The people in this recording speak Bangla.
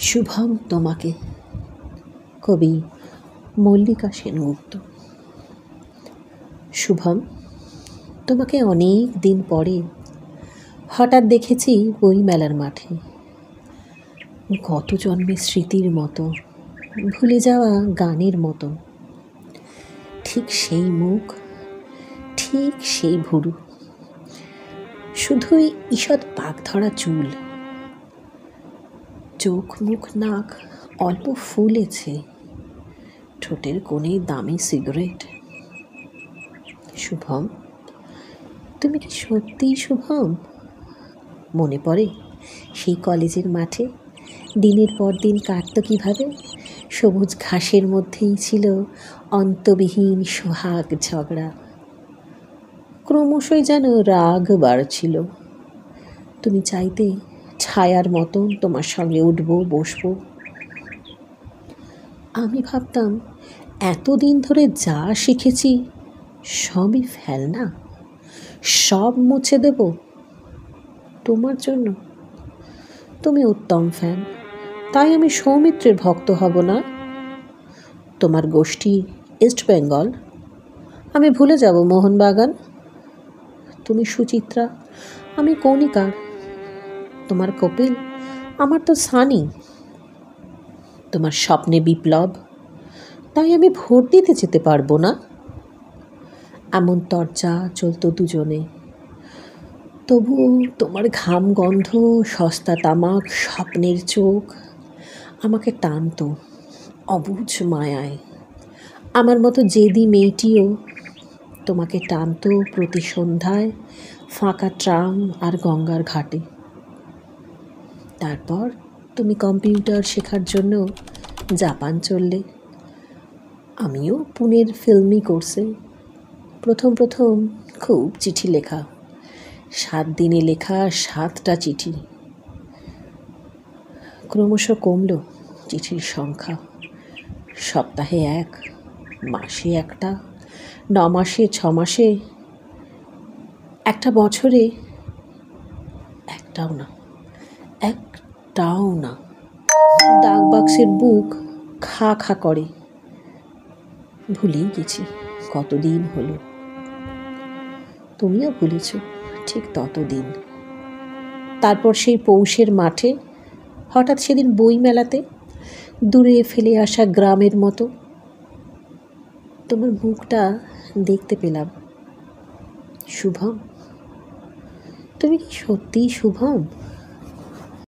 শুভম তোমাকে। কবি মল্লিকা সেনগুপ্ত। শুভম, তোমাকে অনেক দিন পরে হঠাৎ দেখেছি বইমেলার মাঠে। গত জন্মের স্মৃতির মতো, ভুলে যাওয়া গানের মতো। ঠিক সেই মুখ, ঠিক সেই ভুরু, শুধুই ঈষৎ পাক ধরা চুল। চোখ মুখ নাক অল্প ফুলেছে, ঠোঁটের কোণে দামি সিগারেট। শুভম, তুমি কি সত্যিই শুভম? মনে পড়ে সেই কলেজের মাঠে দিনের পর দিন কাটত কীভাবে? সবুজ ঘাসের মধ্যেই ছিল অন্তবিহীন সোহাগ ঝগড়া। ক্রমশই যেন রাগ বাড়ছিল। তুমি চাইতে ছায়ার মতন তোমার সঙ্গে উঠবো বসবো। আমি ভাবতাম এতদিন ধরে যা শিখেছি সবই ফেলনা, সব মুছে দেব তোমার জন্য। তুমি উত্তম ফ্যান, তাই আমি সৌমিত্রের ভক্ত হব না। তোমার গোষ্ঠী ইস্ট বেঙ্গল, আমি ভুলে যাব মোহনবাগান। তুমি সুচিত্রা, আমি কণিকার। তোমার কপিল, আমার তো সানি। তোমার স্বপ্নে বিপ্লব, তাই আমি ভোট দিতে যেতে পারবো না। এমন তরজা চলতো দুজনে। তবু তোমার ঘাম গন্ধ, সস্তা তামাক, স্বপ্নের চোখ আমাকে টানতো অবুঝ মায়ায়। আমার মতো জেদি মেয়েটিও তোমাকে টানতো প্রতি সন্ধ্যায় ফাঁকা ট্রাম আর গঙ্গার ঘাটে। তারপর তুমি কম্পিউটার শেখার জন্য জাপান চললে, আমিও পুনের ফিল্মি কোর্সে। প্রথম খুব চিঠি লেখা, 7 দিনে লেখা 7টা চিঠি। ক্রমশ কমল চিঠির সংখ্যা। সপ্তাহে 1, মাসে 1টা, 9 মাসে 6 মাসে, একটা বছরে একটাও না। ডাকবাক্সের বুক খা খা করে। ভুলেই গেছি কতদিন হলো। তুমিও ভুলেছ ঠিক ততদিন। তারপর সেই পৌষের মাঠে, হঠাৎ সেদিন বই মেলাতে, দূরে ফেলে আসা গ্রামের মতো তোমার মুখটা দেখতে পেলাম। শুভম, তুমি কি সত্যিই শুভম?